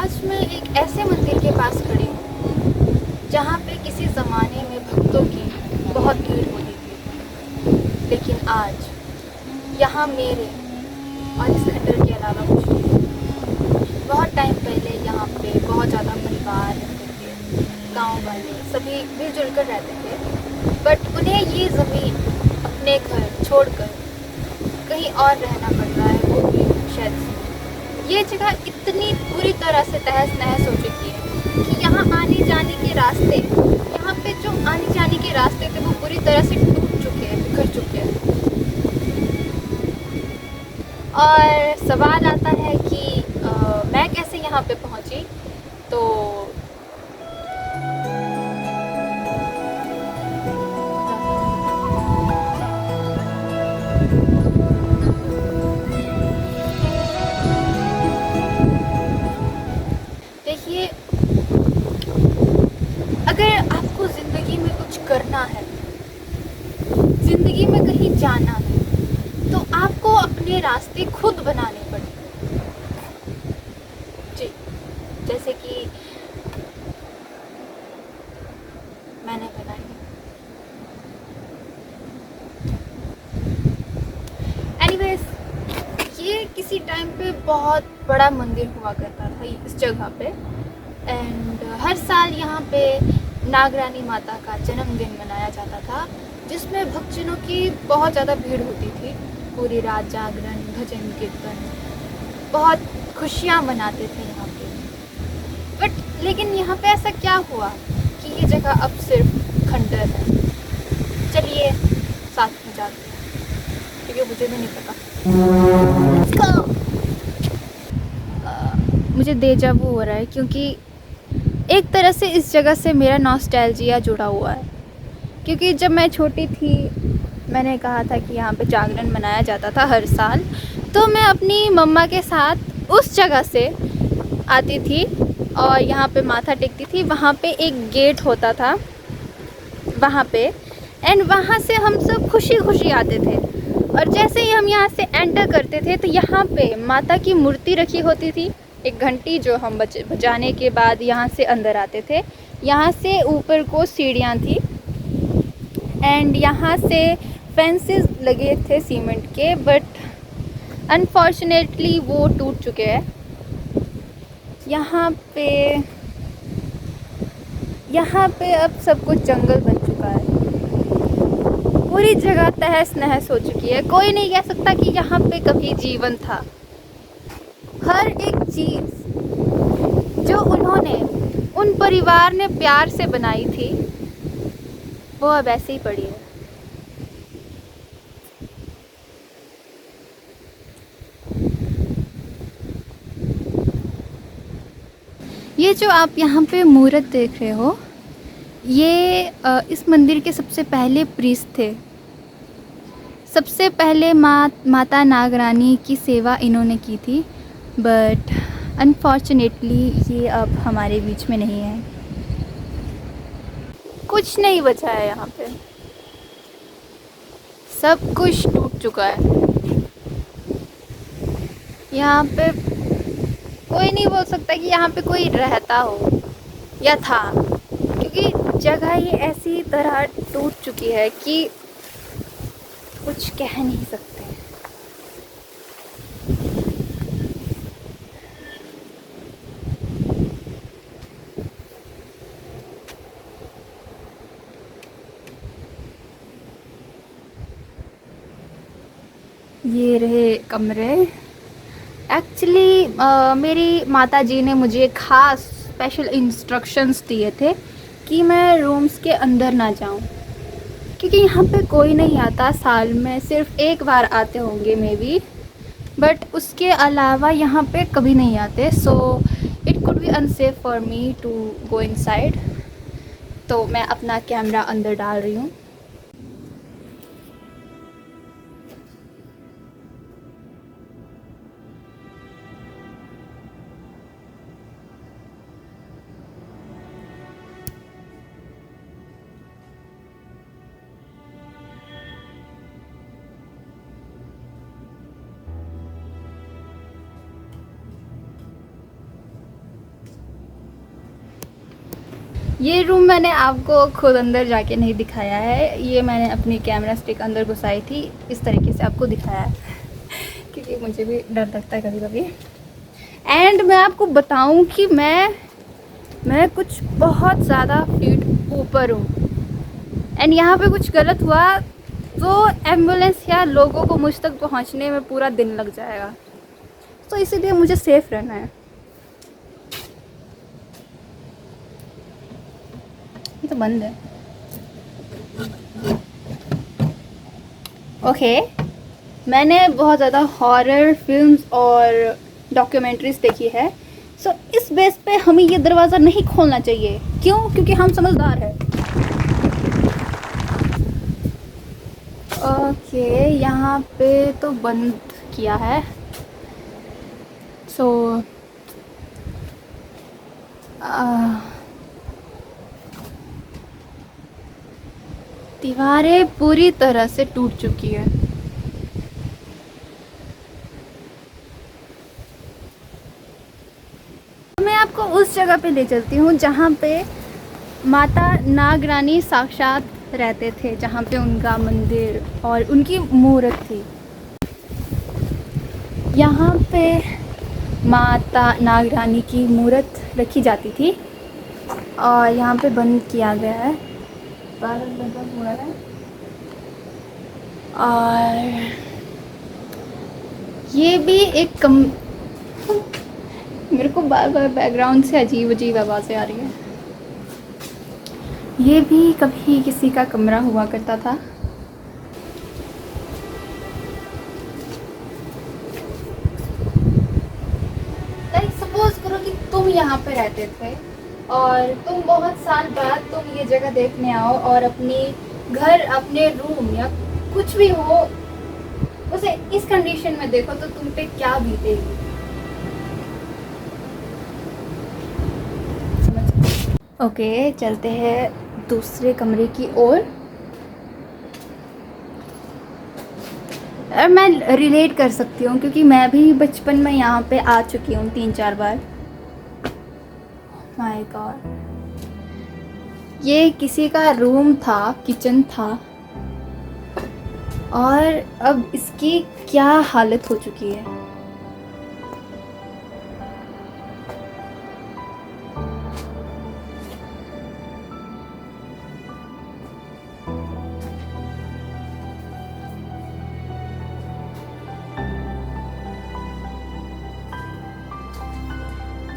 आज मैं एक ऐसे मंदिर के पास खड़ी हूँ जहाँ पे किसी ज़माने में भक्तों की बहुत भीड़ होती थी, लेकिन आज यहाँ मेरे और इस खंडर के अलावा कुछ नहीं। बहुत टाइम पहले यहाँ पे बहुत ज़्यादा परिवार रहते थे, गांव वाले सभी मिलजुल कर रहते थे, बट उन्हें ये ज़मीन अपने घर छोड़कर कहीं और रहना पड़ रहा है, वो भी शायद ये जगह इतनी बुरी तरह से तहस नहस हो चुकी है कि यहाँ आने जाने के रास्ते, यहाँ पे जो आने जाने के रास्ते थे वो पूरी तरह से टूट चुके हैं, बिखर चुके हैं। और सवाल आता है कि मैं कैसे यहाँ पे पहुँची। तो देखिए, अगर आपको ज़िंदगी में कुछ करना है, ज़िंदगी में कहीं जाना है, तो आपको अपने रास्ते खुद बनाने पड़ेंगे। जी, जैसे कि मैंने बनाई। एनीवेज, ये किसी टाइम पे बहुत बड़ा मंदिर हुआ करता था इस जगह पे, एंड हर साल यहाँ पे नागरानी माता का जन्मदिन मनाया जाता था, जिसमें भक्तजनों की बहुत ज़्यादा भीड़ होती थी। पूरी रात जागरण, भजन कीर्तन, बहुत खुशियाँ मनाते थे यहाँ पे। बट लेकिन यहाँ पे ऐसा क्या हुआ कि ये जगह अब सिर्फ खंडर है। चलिए साथ में जाते हैं, क्योंकि मुझे भी नहीं पता। Let's go! मुझे डेजा वू हो रहा है क्योंकि एक तरह से इस जगह से मेरा नॉस्टैल्जिया जुड़ा हुआ है, क्योंकि जब मैं छोटी थी, मैंने कहा था कि यहाँ पे जागरण मनाया जाता था हर साल, तो मैं अपनी मम्मा के साथ उस जगह से आती थी और यहाँ पे माथा टेकती थी। वहाँ पे एक गेट होता था वहाँ पे, एंड वहाँ से हम सब खुशी खुशी आते थे। और जैसे ही हम यहाँ से एंटर करते थे तो यहाँ पे माता की मूर्ति रखी होती थी, एक घंटी जो हम बजाने के बाद यहाँ से अंदर आते थे। यहाँ से ऊपर को सीढ़ियाँ थी, एंड यहाँ से फेंसेस लगे थे सीमेंट के, बट अनफॉर्चुनेटली वो टूट चुके हैं। यहाँ पे अब सब कुछ जंगल बन चुका है, पूरी जगह तहस नहस हो चुकी है। कोई नहीं कह सकता कि यहाँ पे कभी जीवन था। हर एक चीज़ जो उन्होंने, उन परिवार ने प्यार से बनाई थी, वो अब ऐसे ही पड़ी है। ये जो आप यहाँ पे मूर्त देख रहे हो, ये इस मंदिर के सबसे पहले प्रीस्ट थे। सबसे पहले माता नागरानी की सेवा इन्होंने की थी, बट अनफॉर्चुनेटली ये अब हमारे बीच में नहीं है। कुछ नहीं बचा है यहाँ पे, सब कुछ टूट चुका है। यहाँ पे कोई नहीं बोल सकता कि यहाँ पे कोई रहता हो या था, क्योंकि जगह ये ऐसी तरह टूट चुकी है कि कुछ कह नहीं सकते। ये रहे कमरे। एक्चुअली मेरी माता जी ने मुझे खास स्पेशल इंस्ट्रक्शंस दिए थे कि मैं रूम्स के अंदर ना जाऊं, क्योंकि यहाँ पे कोई नहीं आता। साल में सिर्फ एक बार आते होंगे मे बी, बट उसके अलावा यहाँ पे कभी नहीं आते। So it could be unsafe for me to go inside. तो मैं अपना कैमरा अंदर डाल रही हूँ। ये रूम मैंने आपको खुद अंदर जाके नहीं दिखाया है, ये मैंने अपनी कैमरा स्टिक अंदर घुसाई थी, इस तरीके से आपको दिखाया है क्योंकि मुझे भी डर लगता है कभी कभी। एंड मैं आपको बताऊं कि मैं कुछ बहुत ज़्यादा फीट ऊपर हूँ, एंड यहाँ पे कुछ गलत हुआ तो एम्बुलेंस या लोगों को मुझ तक पहुँचने में पूरा दिन लग जाएगा, तो इसीलिए मुझे सेफ रहना है। ये तो बंद है। ओके, मैंने बहुत ज़्यादा हॉरर फिल्म्स और डॉक्यूमेंट्रीज देखी है, सो इस बेस पे हमें ये दरवाज़ा नहीं खोलना चाहिए। क्यों? क्योंकि हम समझदार हैं। ओके, यहाँ पे तो बंद किया है, सो दीवारें पूरी तरह से टूट चुकी है। मैं आपको उस जगह पे ले चलती हूँ जहाँ पे माता नागरानी साक्षात रहते थे, जहाँ पे उनका मंदिर और उनकी मूर्त थी। यहाँ पे माता नागरानी की मूर्त रखी जाती थी और यहाँ पे बंद किया गया है, बाहर लगा हुआ है। और ये भी एक मेरे को बार बार बैकग्राउंड से अजीब अजीब आवाज़ें आ रही हैं। ये भी कभी किसी का कमरा हुआ करता था। लाइक सपोज करो कि तुम यहाँ पे रहते थे और तुम बहुत साल बाद तुम ये जगह देखने आओ और अपनी घर, अपने रूम या कुछ भी हो उसे इस कंडीशन में देखो तो तुम पे क्या बीतेगी। ओके, चलते हैं दूसरे कमरे की ओर। मैं रिलेट कर सकती हूँ क्योंकि मैं भी बचपन में यहाँ पे आ चुकी हूँ 3-4 बार। माय गॉड, ये किसी का रूम था, किचन था, और अब इसकी क्या हालत हो चुकी है।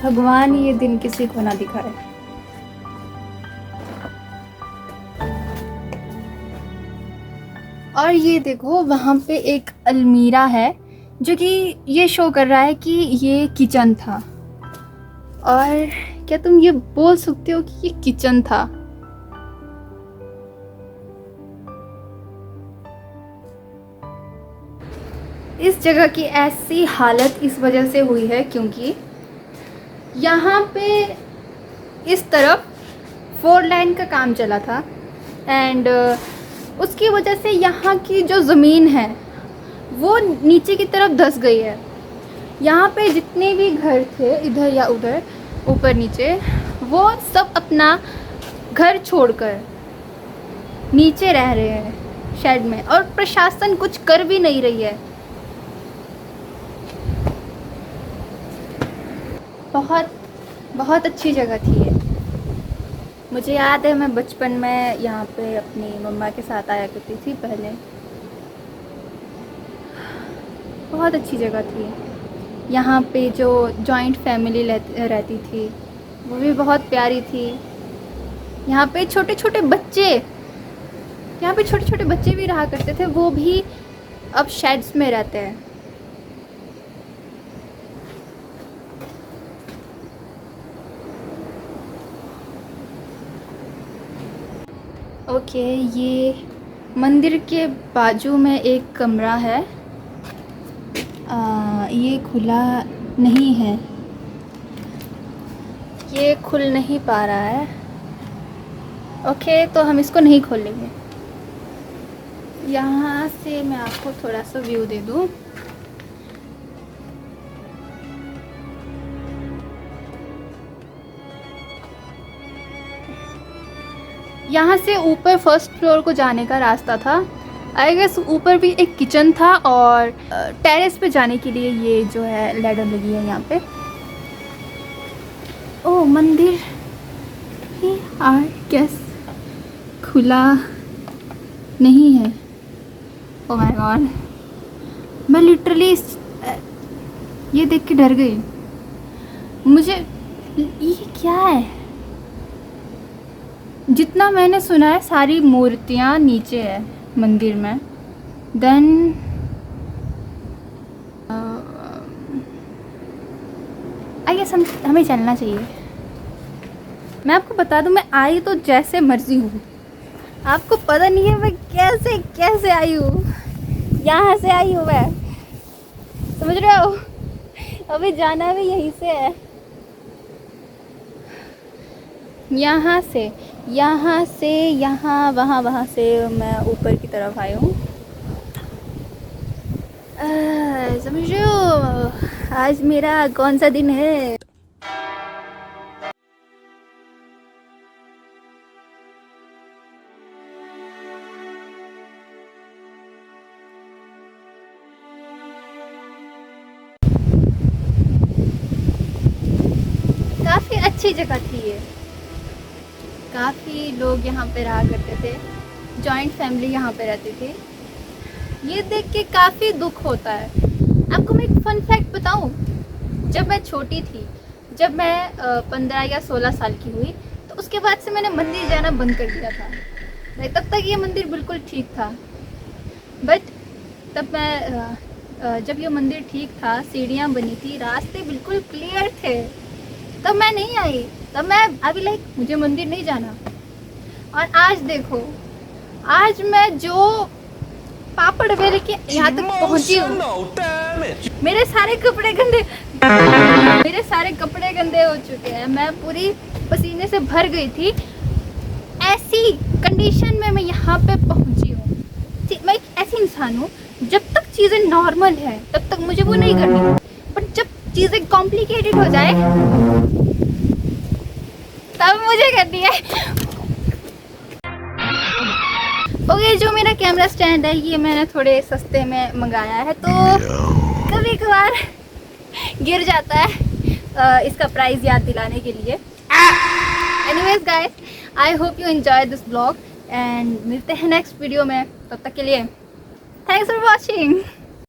भगवान ये दिन किसी को ना दिखाए। और ये देखो वहाँ पे एक अलमीरा है जो कि ये शो कर रहा है कि ये किचन था। और क्या तुम ये बोल सकते हो कि ये किचन था? इस जगह की ऐसी हालत इस वजह से हुई है क्योंकि यहाँ पे इस तरफ 4 लाइन का काम चला था एंड उसकी वजह से यहाँ की जो ज़मीन है वो नीचे की तरफ धंस गई है। यहाँ पे जितने भी घर थे इधर या उधर, ऊपर नीचे, वो सब अपना घर छोड़कर नीचे रह रहे हैं शेड में, और प्रशासन कुछ कर भी नहीं रही है। बहुत बहुत अच्छी जगह थी ये। मुझे याद है मैं बचपन में यहाँ पे अपनी मम्मा के साथ आया करती थी पहले। बहुत अच्छी जगह थी। यहाँ पे जो जॉइंट फैमिली रहती थी वो भी बहुत प्यारी थी। यहाँ पे छोटे छोटे बच्चे भी रहा करते थे, वो भी अब शेड्स में रहते हैं। ओके, ये मंदिर के बाजू में एक कमरा है। ये खुला नहीं है, ये खुल नहीं पा रहा है। ओके, तो हम इसको नहीं खोलेंगे। यहाँ से मैं आपको थोड़ा सा व्यू दे दूँ। यहाँ से ऊपर फर्स्ट फ्लोर को जाने का रास्ता था। आई गेस ऊपर भी एक किचन था और टेरेस पे जाने के लिए ये जो है लैडर लगी है यहाँ पे। ओह मंदिर ही आई गेस खुला नहीं है। ओह माय गॉड, मैं लिटरली ये देख के डर गई। मुझे ये क्या है? जितना मैंने सुना है सारी मूर्तियाँ नीचे है मंदिर में। देन आई गेस हमें चलना चाहिए। मैं आपको बता दूं, मैं आई तो जैसे मर्जी हूँ। आपको पता नहीं है मैं कैसे कैसे आई हूँ। यहाँ से आई हूँ मैं, समझ रहे हो? अभी जाना भी यहीं से है। यहाँ से यहाँ वहाँ से मैं ऊपर की तरफ आई हूँ। समझ रहे हो आज मेरा कौन सा दिन है? काफ़ी अच्छी जगह थी ये। काफ़ी लोग यहाँ पे रहा करते थे, जॉइंट फैमिली यहाँ पे रहती थी। ये देख के काफ़ी दुख होता है। आपको मैं एक फन फैक्ट बताऊँ, जब मैं छोटी थी, जब मैं 15 या 16 साल की हुई, तो उसके बाद से मैंने मंदिर जाना बंद कर दिया था। तब तक ये मंदिर बिल्कुल ठीक था, बट तब मैं जब ये मंदिर ठीक था, सीढ़ियाँ बनी थी, रास्ते बिल्कुल क्लियर थे, तब मैं नहीं आई। तब मैं अभी लाइक मुझे मंदिर नहीं जाना। और आज देखो, आज मैं जो पापड़ बेल के यहाँ तक पहुँची हूँ। मेरे सारे कपड़े गंदे हो चुके हैं। मैं पूरी पसीने से भर गई थी। ऐसी कंडीशन में मैं यहाँ पे पहुँची हूँ। मैं एक ऐसी इंसान हूँ, जब तक चीज़ें नॉर्मल है तब तक मुझे वो नहीं करनी, बट जब चीज़ें कॉम्प्लिकेटेड हो जाए तब मुझे करनी है। ओके, जो मेरा कैमरा स्टैंड है ये मैंने थोड़े सस्ते में मंगाया है, तो कभी कभार गिर जाता है इसका प्राइस याद दिलाने के लिए। Anyways guys, I hope you enjoy this blog and मिलते हैं नेक्स्ट वीडियो में। तब तक के लिए थैंक्स फॉर वॉचिंग।